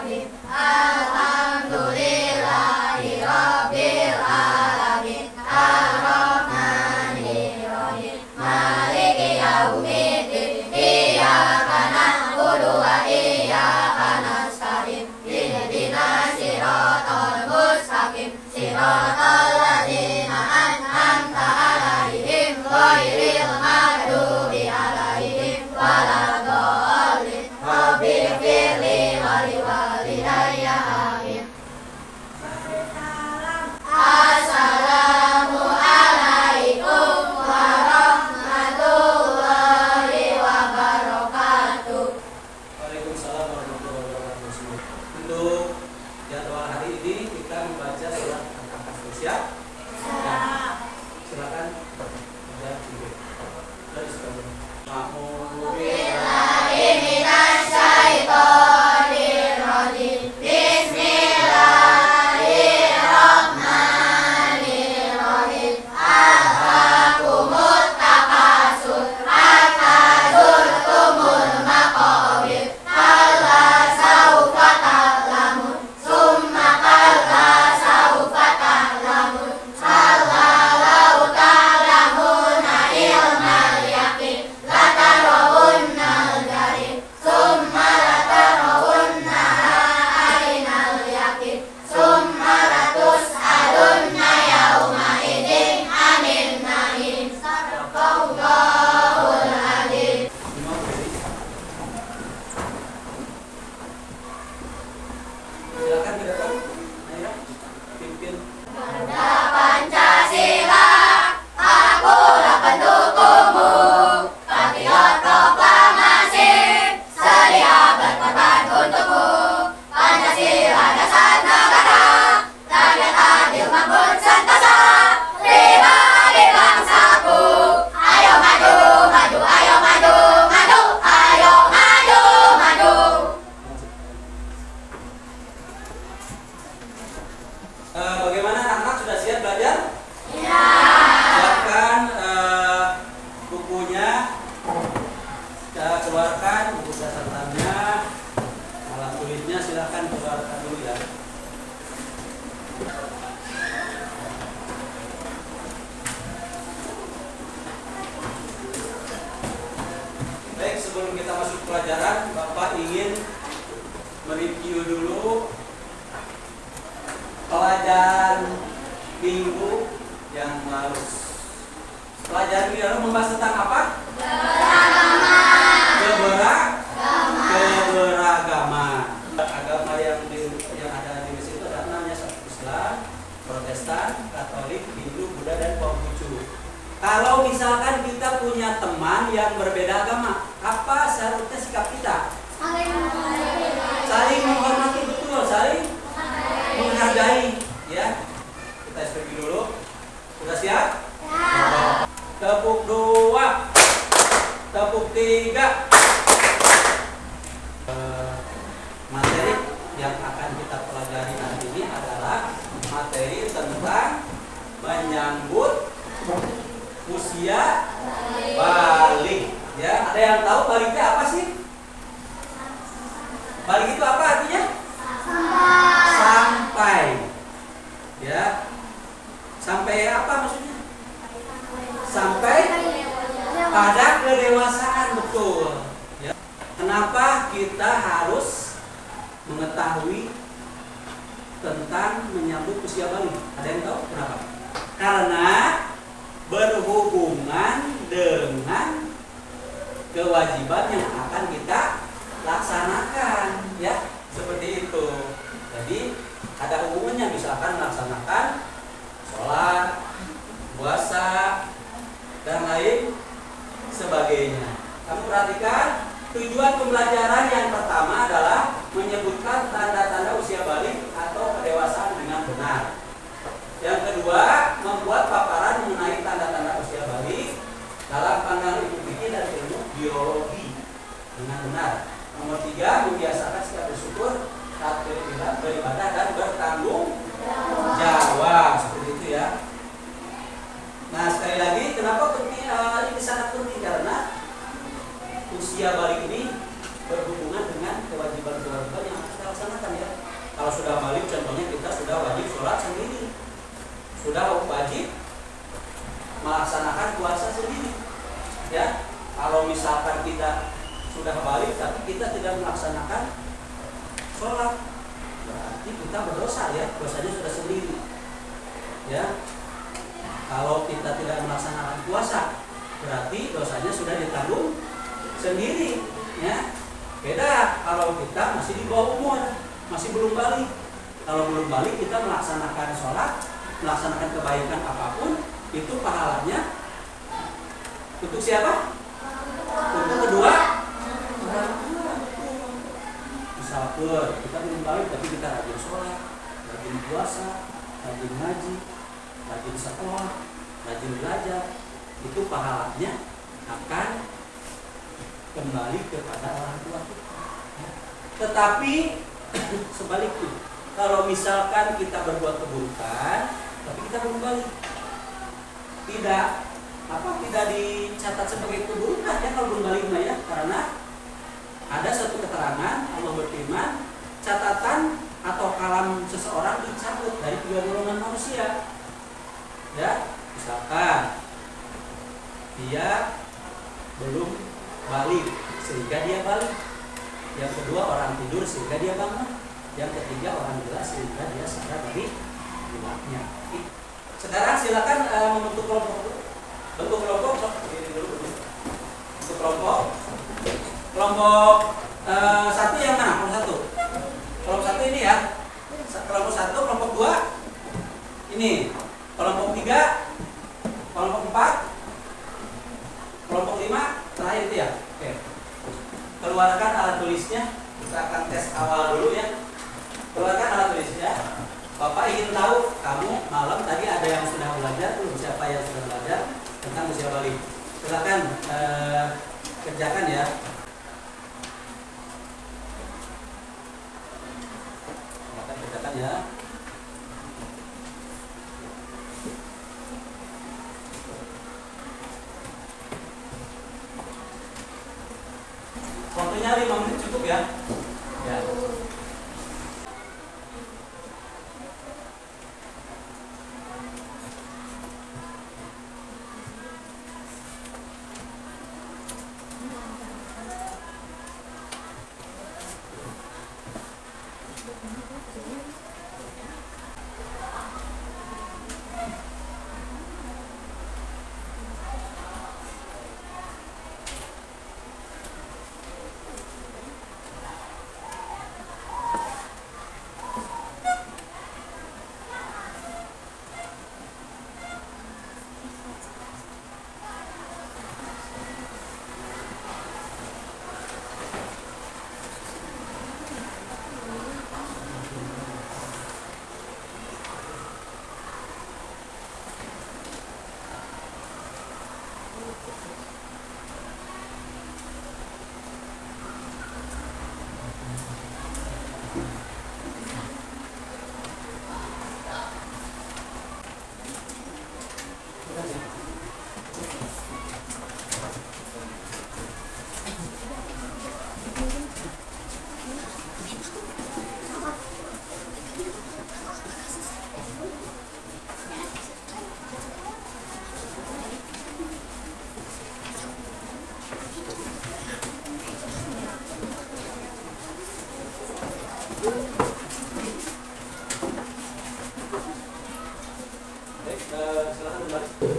Alhamdulillahi Rabbil Alamin. Ar-Rahmanir-Rahim. Maliki Yaumiddin. Iyyaka na'budu wa iyyaka nasta'in. Ihdinas siratal mustaqim. Siratal ladzina an'amta 'alaihim ghairil maghdubi 'alaihim waladdallin. Rabbighfirli wa liwalidayya. Amin. Assalamu alaikum warahmatullahi wabarakatuh. Waalaikumsalam warahmatullahi wabarakatuh. Untuk jadwal hari ini kita membaca surat Al-Kahfi. Siap? Silakan baca dulu. Dari sekarang. Billahi minasy syaithanir rajim. Bismillahirrahmanirrahim. Alhaakumut takasur hatta zurtumul maqabir. Kalla saufa ta'lamun summa kalla saufa ta'lamun. Kalla law ta'lamuna ilmal yaqin latarawunnal jahim summa latarawunnaha ainal yaqin summa latus'alunna yauma idzin 'anil na'im. Sadaqallahul adzim. Silakan direkam. Naira, pimpin. Pada Pancasila, akulah pendukungmu. Patriot proklamasi, sedia berkorban untukmu. Pancasila dasar negara, rakyat adil makmur sentosa. Pribadi bangsaku, ayo maju, maju, ayo maju, maju, ayo maju, maju. Bagaimana anak-anak, sudah siap belajar? Ya. Siapkan bukunya, kita keluarkan buku catatannya, alat tulisnya silakan keluarkan dulu ya. Baik, sebelum kita masuk pelajaran, Bapak ingin mereview dulu pelajaran minggu yang lalu. Pelajaran minggu lalu membahas tentang apa? Keberagaman. Agama yang ada di situ ada namanya Islam, Protestan, Katolik, Hindu, Buddha, dan Konghucu. Kalau misalkan kita punya teman yang berbeda agama, apa seharusnya sikap kita? Saling menghormati, betul, saling menghargai, ya. Kita SPG dulu. Sudah siap? Ya. Tepuk 2, tepuk 3. Materi yang akan kita pelajari hari ini adalah materi tentang menyambut usia balik. Ya, ada yang tahu baliknya apa sih? Balik itu apa artinya? Sampai. Ya. Sampai apa maksudnya? Sampai pada kedewasaan, betul. Ya. Kenapa kita harus mengetahui tentang menyambut usia balik? Ada yang tahu kenapa? Karena berhubungan dengan kewajiban yang akan kita laksanakan, ya, seperti itu. Jadi ada hubungannya, misalkan melaksanakan sholat, puasa, dan lain sebagainya. Kamu perhatikan, tujuan pembelajaran yang pertama adalah menyebutkan tanda-tanda usia balik atau kedewasaan dengan benar. Yang kedua, membuat paparan mengenai tanda-tanda usia balik dalam pandangan ilmu fikih dan ilmu biologi dengan benar. Nomor 3, membiasakan sikap bersyukur, taat beribadah, dan bertanggung jawab, seperti itu ya. Nah, sekali lagi, kenapa penting? Ini sangat penting karena usia balik ini berhubungan dengan kewajiban-kewajiban yang harus kita laksanakan, ya. Kalau sudah balik, contohnya kita sudah wajib sholat sendiri, sudah wajib melaksanakan puasa sendiri. Ya, kalau misalkan kita sudah balik tapi kita tidak melaksanakan sholat, berarti kita berdosa ya, dosanya sudah sendiri. Ya, kalau kita tidak melaksanakan puasa, berarti dosanya sudah ditanggung sendiri. Ya, beda kalau kita masih di bawah umur, masih belum balik. Kalau belum balik kita melaksanakan sholat, melaksanakan kebaikan apapun, itu pahalanya untuk siapa? Untuk kedua orang tua. Misalkan kita belum balik tapi kita rajin sholat, rajin puasa, rajin ngaji, rajin sekolah, rajin belajar, itu pahalanya akan kembali kepada orang tua kita. Tetapi sebaliknya, kalau misalkan kita berbuat keburukan tapi kita belum balik, tidak dicatat sebagai keburukan ya kalau belum balik ya, karena ada satu keterangan Allah berfirman, catatan atau kalam seseorang dicabut dari 3 golongan manusia. Ya, misalkan dia belum balik sehingga dia balik. Yang kedua, orang tidur sehingga dia bangun. Yang ketiga, orang gila sehingga dia sadar dari gilanya. Sekarang silakan membentuk kelompok. Bentuk kelompok, ini dulu. Bentuk kelompok. Kelompok satu yang mana? Kelompok satu. Kelompok satu ini ya. Kelompok satu, kelompok dua. Ini. Kelompok tiga, kelompok empat, kelompok lima, terakhir itu ya. Oke. Keluarkan alat tulisnya. Kita akan tes awal dulu ya. Keluarkan alat tulisnya. Bapak ingin tahu kamu malam tadi ada yang sudah belajar, belum? Siapa yang sudah belajar tentang usia balik? Silakan kerjakan ya. Silakan kerjakan ya. Waktunya 5 menit cukup ya. Ya.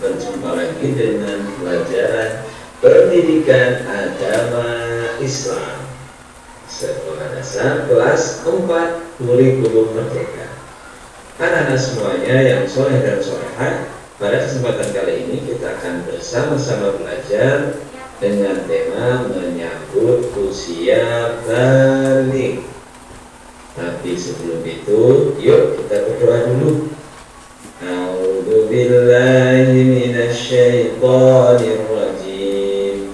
Berjumpa lagi dengan pelajaran pendidikan agama Islam sekolah dasar kelas 4 kurikulum merdeka. Anak-anak semuanya yang soleh dan solehah, pada kesempatan kali ini kita akan bersama-sama belajar dengan tema menyambut usia balik. Tapi sebelum itu, yuk kita berdoa dulu. A'udzu billahi minasyaitonir rajim.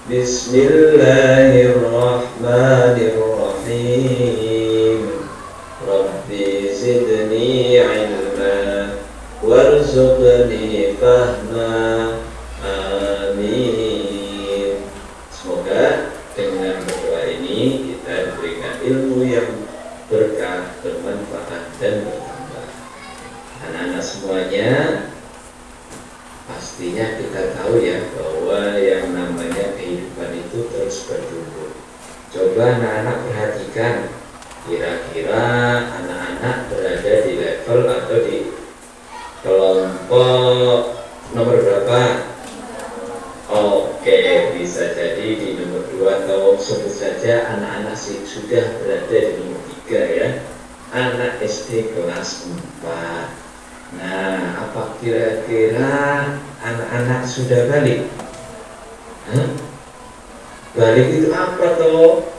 Bismillahirrahmanirrahim. Rabbi zidni ilma warzuqni fahma. Amin. Semoga dengan berdoa ini kita diberikan ilmu yang berkah berkah, bermanfaat, dan bertambah. Anak-anak semuanya, pastinya kita tahu ya bahwa yang namanya kehidupan itu terus bertumbuh. Coba anak-anak perhatikan, kira-kira anak-anak berada di level atau di kelompok nomor berapa? Oke, bisa jadi di nomor 2 atau sebut saja anak-anak sudah berada di nomor 3 ya. Anak SD kelas 4. Nah, apa kira-kira anak-anak sudah balik? Balik itu apa toh?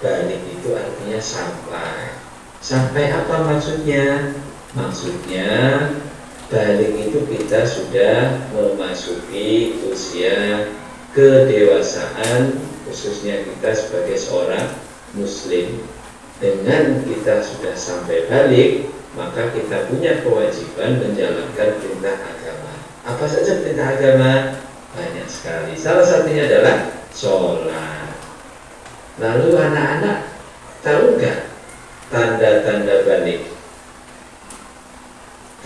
Balik itu artinya sampai. Sampai apa maksudnya? Maksudnya balik itu kita sudah memasuki usia kedewasaan, khususnya kita sebagai seorang muslim. Dengan kita sudah sampai balik, maka kita punya kewajiban menjalankan perintah agama. Apa saja perintah agama? Banyak sekali. Salah satunya adalah sholat. Lalu anak-anak tahu nggak tanda-tanda balik?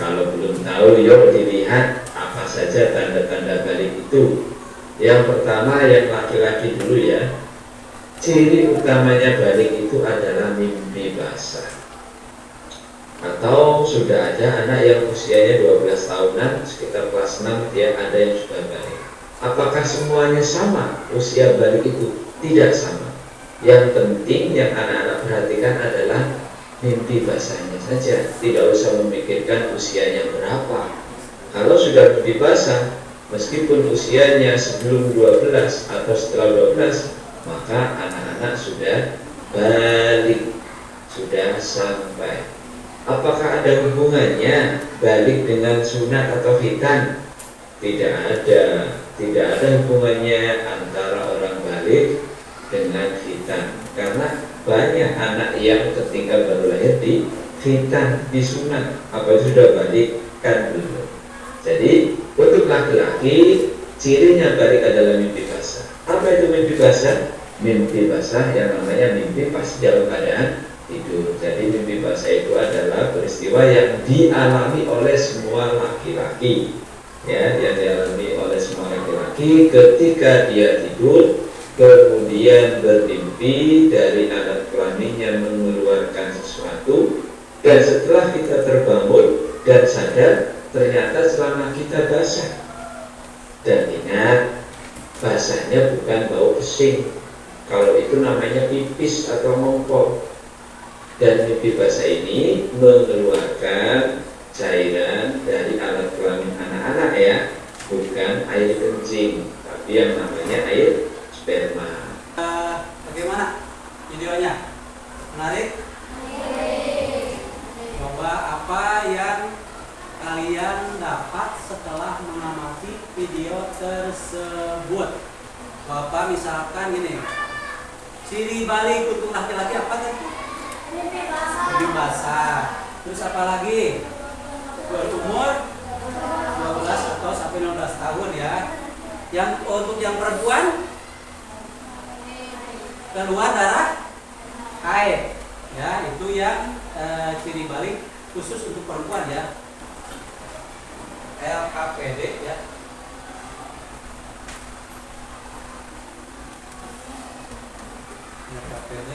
Kalau belum tahu, yuk dilihat apa saja tanda-tanda balik itu. Yang pertama yang laki-laki dulu ya. Ciri utamanya balik itu adalah mimpi basah. Atau sudah ada anak yang usianya 12 tahunan, sekitar kelas 6 dia ada yang sudah balik. Apakah semuanya sama usia balik itu? Tidak sama. Yang penting yang anak-anak perhatikan adalah mimpi basahnya saja, tidak usah memikirkan usianya berapa. Kalau sudah mimpi basah, meskipun usianya sebelum 12 atau setelah 12, maka anak-anak sudah balik, sudah sampai. Apakah ada hubungannya balik dengan sunat atau khitan? Tidak ada. Tidak ada hubungannya antara orang balik dengan khitan, karena banyak anak yang ketika baru lahir di khitan, disunat, apa itu sudah balik? Kan belum. Jadi untuk laki-laki cirinya balik adalah mimpi basah. Apa itu mimpi basah? Mimpi basah yang namanya mimpi pas dalam keadaan tidur. Jadi mimpi basah itu adalah peristiwa yang dialami oleh semua laki-laki, ya, yang dialami oleh semua laki-laki ketika dia tidur, kemudian bermimpi dari alat kelaminnya mengeluarkan sesuatu, dan setelah kita terbangun dan sadar, ternyata selama kita basah. Dan ingat, basahnya bukan bau pesing, kalau itu namanya pipis atau mongkol. Dan mimpi basah ini mengeluarkan cairan dari alat kelamin anak-anak ya, bukan air kencing, tapi yang namanya air sperma. Bagaimana videonya? Menarik? Coba apa yang kalian dapat setelah mengamati video tersebut? Bapak misalkan gini, ciri balik untuk laki-laki apa tadi? Mimpi basah. Terus apa lagi? Berumur 12 atau sampai 16 tahun ya. Yang untuk yang perempuan keluar darah haid, ya, itu yang ciri balik khusus untuk perempuan ya. LKPD ya. LKPD.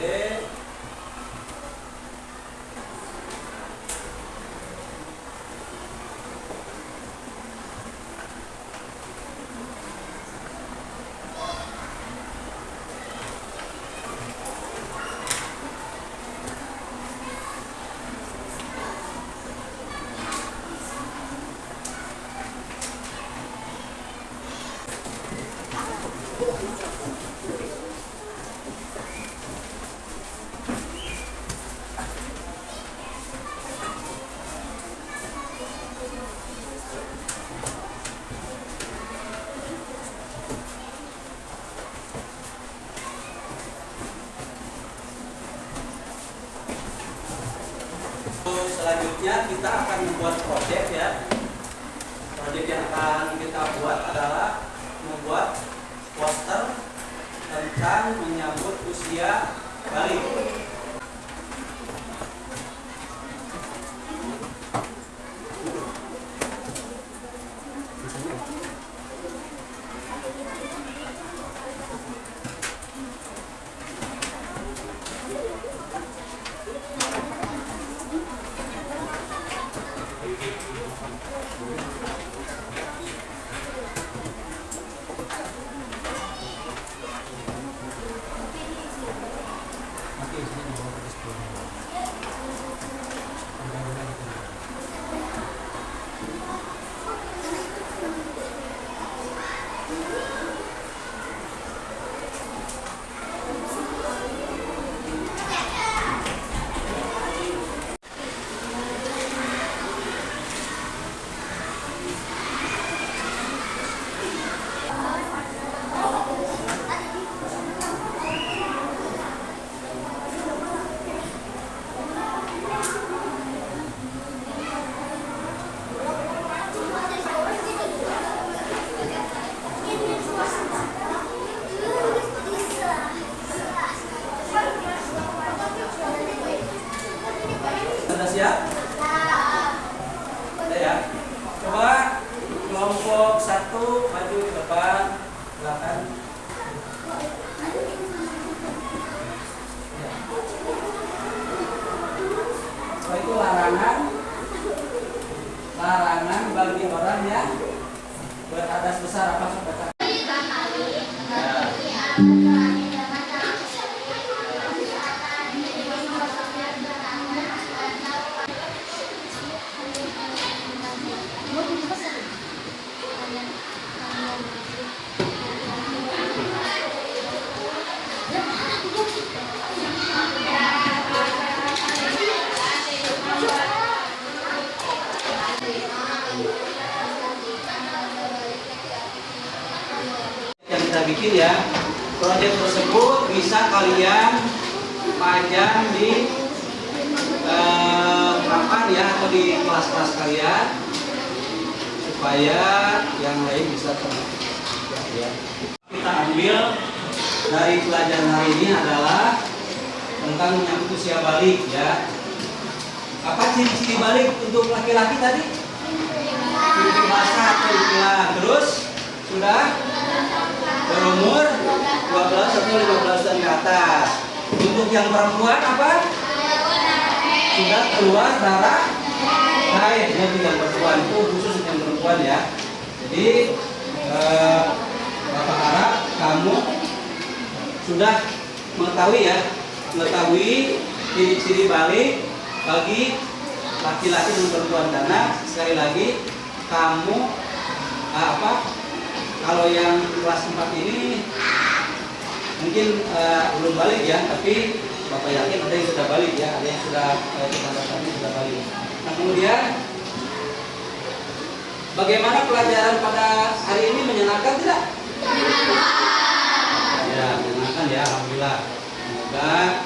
Selanjutnya kita akan membuat proyek ya. Proyek yang akan kita buat adalah membuat poster tentang menyambut usia balik. sudah siap? Sudah ya. Coba kelompok 1 maju ke depan, silakan. Oh, itu larangan bagi orang yang beradas besar, apa sobat? Yang kita bikin ya, proyek tersebut bisa kalian pajang di papan ya, atau di kelas-kelas kalian supaya yang lain bisa tahu ya. Kita ambil dari pelajaran hari ini adalah tentang menyangkut usia balik ya. Apa ciri-ciri balik untuk laki-laki tadi? Pipi basah atau hilang. Terus sudah berumur 12 atau 15 tahun ke atas. Untuk yang perempuan apa? Sudah keluar darah haid. Untuk yang perempuan itu khusus yang perempuan ya. Jadi Bapak harap kamu sudah mengetahui ciri-ciri balik bagi laki-laki dan perempuan, karena sekali lagi kamu kalau yang kelas 4 ini mungkin belum balik ya, tapi Bapak yakin ada yang sudah balik ya, ada yang sudah sudah balik. Nah, kemudian bagaimana pelajaran pada hari ini, menyenangkan tidak? Ya, menyenangkan ya, alhamdulillah. Semoga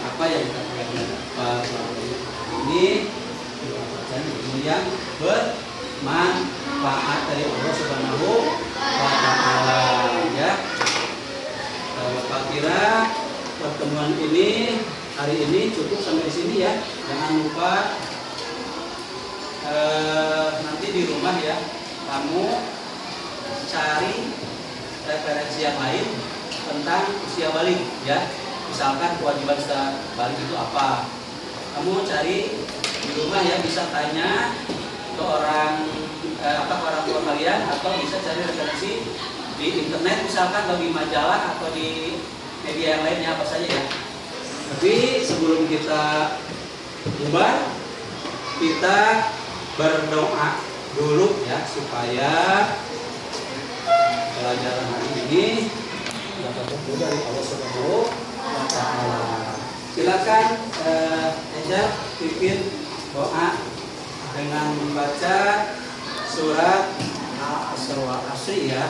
apa yang kita pelajari ini yang bermanfaat dari Allah Subhanahu wa Ta'ala ya. Bapak kira pertemuan ini hari ini cukup sampai di sini ya. Jangan lupa nanti di rumah ya, kamu cari referensi yang lain tentang usia balik ya. Misalkan kewajiban usia balik itu apa, kamu cari di rumah ya, bisa tanya ke orang tua kalian, atau bisa cari referensi di internet misalkan, atau di majalah atau di media yang lainnya, apa saja ya. Tapi sebelum kita bubar, kita berdoa dulu ya, supaya pelajaran hari ini dapat berdoa dari Allah Subhanahu wa Ta'ala. Silakan Angel pimpin doa dengan membaca surat Al-Asr ya.